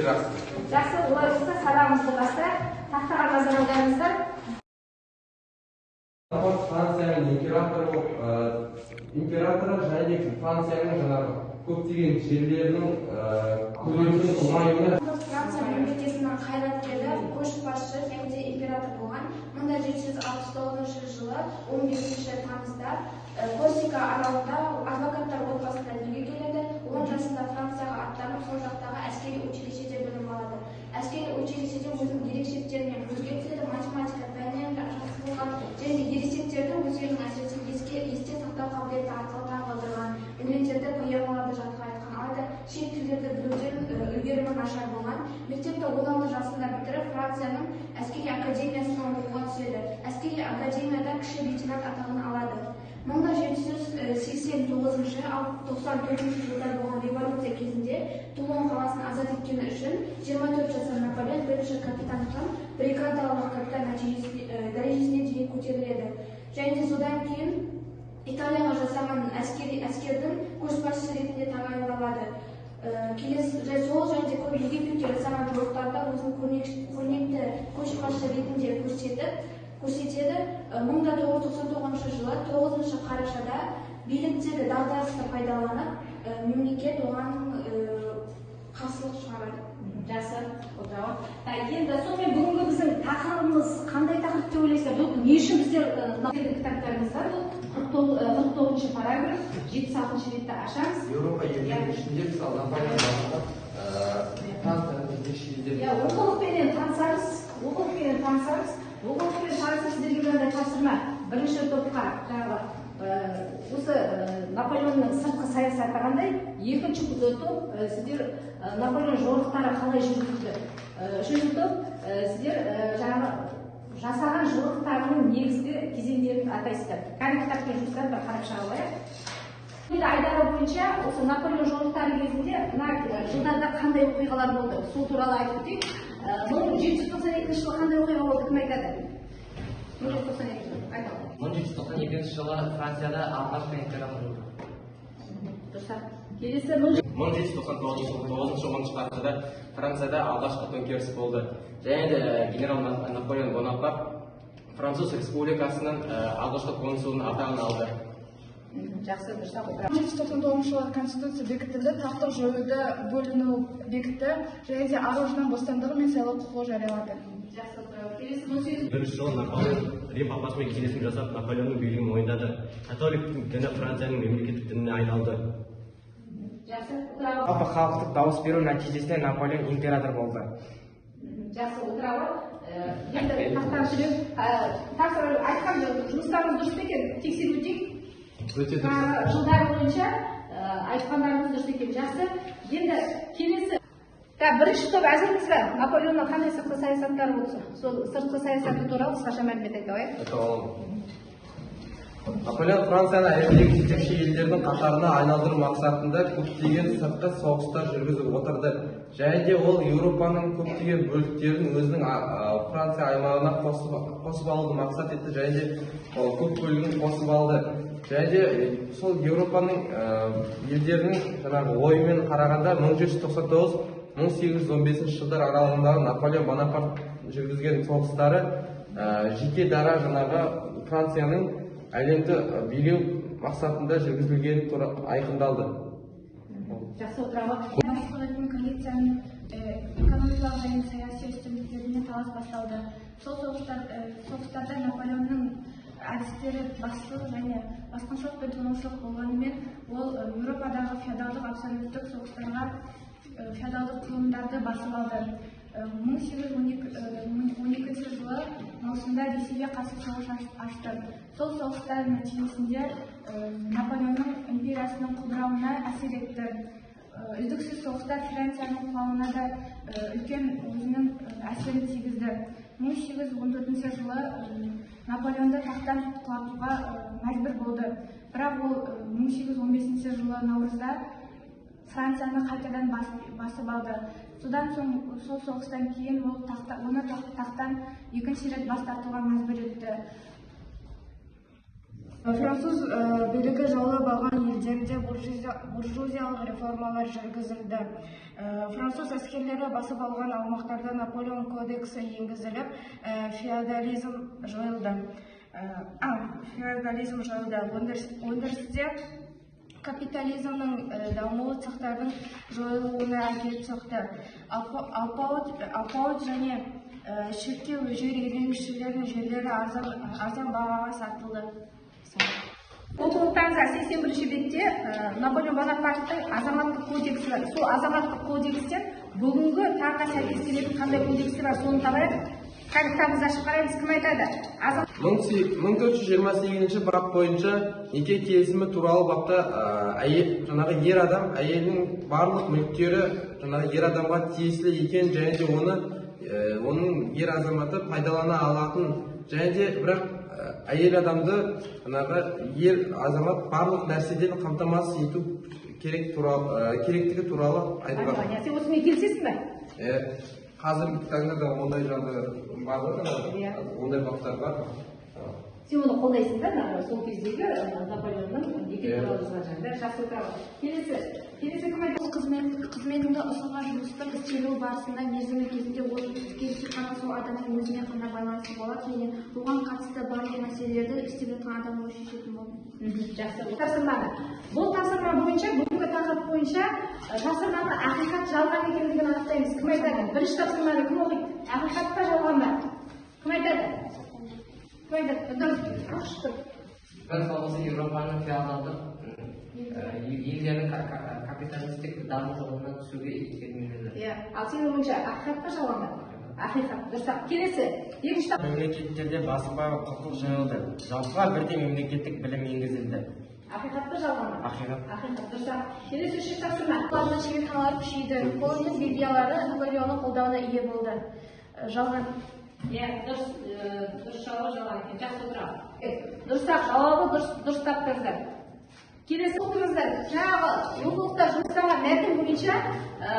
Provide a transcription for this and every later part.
Жақсы, олай болса сабағымызды бастайық. Тақтаға назар аударыңыздар. Францияның императоры және Францияның жаңағы көптеген жерлерінің көлемінің ұлғаюына Франция мемлекетінің қайраткері, көшбасшы және де император болған. 1769 жылы 15 тамызда Корсика аралында адвокаттар отбасында дүниеге келеді. 10 жасында Францияға аттанып, сол жақтағы әскери училищеде білім алады. Әскери училищеде өзінің ерекшеліктерімен көзге түседі, математика пәнінен жақсы болған және ересектерді өздерінің әсіресе есте сақтау қабілеті арқылы таңғалдырған, өлеңдерді, поэмаларды жатқа айтқан, алайда шет тілдерді білуден үлгерімі нашар болған. Мектепті 16 жасында бітіріп, Францияның әскери академиясына оқуға түседі. Әскери академияда кіші лейтенант атағын алады. 1789-94 жылдар болған революция кезінде Тулон қаласын азат еткені үшін 24 жасар Наполеон бірінші капитаннан бригадалық капитан дәрежесіне дейін көтеріледі. Және содан кейін Италияға жасаған әскердің көшбасшысы ретінде тағайындалады. Сол және де Египетке жасаған жорықтарда өзін көрнекті көшбасшы ретінде көрсетеді. 1999 жылы 9 қарашада биліктегі дағдарысты пайдаланып, мемлекет оған қарсылық шығарады. Жақсы, отырауы. Енді сонымен бүгінгі біздің тақырыбымыз қандай тақырып деп ойлайсыздар? Не үшін біздер кітаптарымыз бар? 49-шы параграф, 76-шы ретті ашамыз. Еуропа елдерінің ішінде мысалы Наполеон оқулықпенен танысарыз, сіздерге мынандай тапсырма. Бірінші топқа жаңағы осы Наполеонның сыртқы саясаты қандай, екінші топ сіздер Наполеон жорықтары қалай жүргізді, үшінші топ сіздер жаңағы жасаған жорықтарының негізгі кезеңдерін атайсыздар. Кәдімгі кітаппен жұмыстарын бір қарап шыға алайық. Айдары бойынша осы Наполеон жорықтары кезінде мына жылдарда қандай оқиғалар болды, сол туралы айтып өтейік. 1792 жылы қандай оқиға болды, кім айтады? 1792 жылы Францияда алғашқы император болды. Дұрыс. Келесі 1799 жылы 9-10 қарашада Францияда алғашқы төңкеріс болды. Және де генерал Наполеон Бонапарт Француз республикасының алғашқы консулының атағын алды. Жақсы, дұрыс. 1799 жылы конституция бекітілді, тақтық жоюды бөліну бекітті, және де ар ождан бостандығы мен сайлау құқығы жариялады. Жақсы, келесі 18 бірінші жылы Наполеон Рим папасымен келісім жасап, Наполеонның билігін мойындады. Католик діні Францияның мемлекеттік дініне айналды. Жақсы, Жалпы халықтық дауыс беру нәтижесінде Наполеон император болды. Жақсы, отырауы. Енді тақтан жүрек, айтқан жұмыстарымыз дұрыс екен, тексеріп өтейік. Жылдар бойынша айтқандарымыз дұрыс екен. Жақсы, енді келесі. Бірінші топ әзірміз бе? Наполеонның қандай сыртқы саясаттары болса, сол сыртқы саясаты туралы қысқаша мәлімет айта алайық. Наполеон Францияны әлемдегі жетекші елдердің қатарына айналдыру мақсатында көптеген сыртқы соғыстар жүргізіп отырды. Және де ол Еуропаның көптеген бөліктерін өзінің Франция аймағына қосып алуды мақсат етті, және де көп бөлігін қосып алды. Және де сол Еуропаның елдерінің жаңағы ойымен қарағанда 1799-1815 жылдар аралығындағы Наполеон Бонапарт жүргізген соғыстары жеке дара жаңағы Францияның әлемді билеу мақсатында жүргізілгені айқындалды. Жақсы, отырауы. Басқаратын коалицияның экономикалық және саяси үстемдіктеріне талас басталды. Сол соғыстарда Наполеонның әдістері басшылық және басқыншылық пен тонаушылық болғанымен, ол Еуропадағы феодалдық абсолюттік соғыстарға феодалдық құрылымдарды басып алды. 1812 жылы маусымда Ресейге қарсы соғыс ашты. Сол соғыстар нәтижесінде Наполеонның империясының құлдырауына әсер етті. Үздіксіз соғыстар Францияның құлауына да үлкен өзінің әсерін тигізді. 1814 жылы Наполеонды тақтан құлатуға мәжбүр болды. Бірақ ол 1815 жылы наурызда Францияны қайтадан басып алды. Содан соң сол соғыстан кейін оны тақтан екінші рет бас тартуға мәжбүр етті. Француз билігі жаулап алған елдерде буржуазиялық реформалар жүргізілді. Француз әскерлері басып алған аумақтарда Наполеон кодексі енгізіліп, феодализм жойылды. Өндірісте капитализмнің дамуы цехтардың жойылуына әкеліп соқты. Алпауыт және шектеу жер иеленушілердің жерлері арзан бағаға сатылды. Оқулықтарыңызда 81-ші бетте Наполеон Бонапарттың азаматтық кодексі бар. Сол азаматтық кодекстен бүгінгі таңға сәйкес келетін қандай кодексі бар, соны табайық. Кітабымызды ашып қараймыз, кім айтады? 1428 бап бойынша неке келісімі туралы бапта жаңағы ер адам әйелінің барлық мүліктері жаңағы ер адамға тиесілі екен, және де оның ер азаматы пайдалана алатын, және де бірақ әйел адамды ер азамат барлық нәрседен қамтамасыз ету керектігі туралы айтылған. Сен осымен келісесің бе? Қазіргі таңда да ондай жағдай бар ғой, ондай баптар бар. Сен оны қолдайсың да, сол кездегі Наполеонның неке туралы жазған жағдай. Жақсы отырады. Келесі кім айтады? Қызметінде ұсынған жұмыстың істелуі барысында мерзімі кезінде келісіп қана сол адамның өзіне қандай байланысы болады, және оған қатысты барлық мәселелерді істеп жатқан адам өзі шешетін болды. Жақсы. Тапсырманы. Бұл тапсырма бойынша, бүгінгі тақырып бойынша тапсырманы ақиқат жалған екендігін анықтаймыз. Кім айтады? Бірінші тапсырманы кім оқиды? Ақиқат па жалған ба? Кім айтады? Кім айтады? Дұрыс. Бір соғысы Еуропаның феодалдық елдердің капиталистік даму жолына түсуге итермеледі. Ал сенің ойыңша ақиқат па жалған ба? Ақиқат. Дұрыс. Келесі. Екінші тапсырма. Мемлекеттерде басым бар құқық жойылды. Жалпыға бірдей мемлекеттік білім енгізілді. Ақиқат па жалған ба? Ақиқат. Ақиқат. Дұрыс. Келесі үшінші тапсырма. Олардың шеберханалары күшейді. Колония Бельгиялары Наполеонның қолдауына ие болды. Жалған. Дұрыс жауабы жалған екен. Жақсы отырады. Дұрыстап жауабы дұрыс таптыңыздар. Келесі оқыңыздар. Жаңағы оқулықта жұмыстаған мәтін бойынша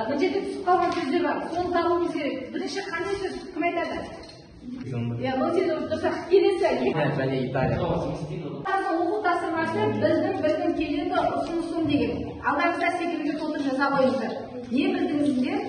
міндетті түсіп қалған сөздер бар. Соны табуымыз керек. Бірінші қандай сөз? Кім айтады? Дұрыс. Келесі. Және Италия. Оқу тапсырмасы біздің келесі ұсынысым деген. Алдарыңызда секілді толтырып жаза қойыңыздар. Не білдіңіздер?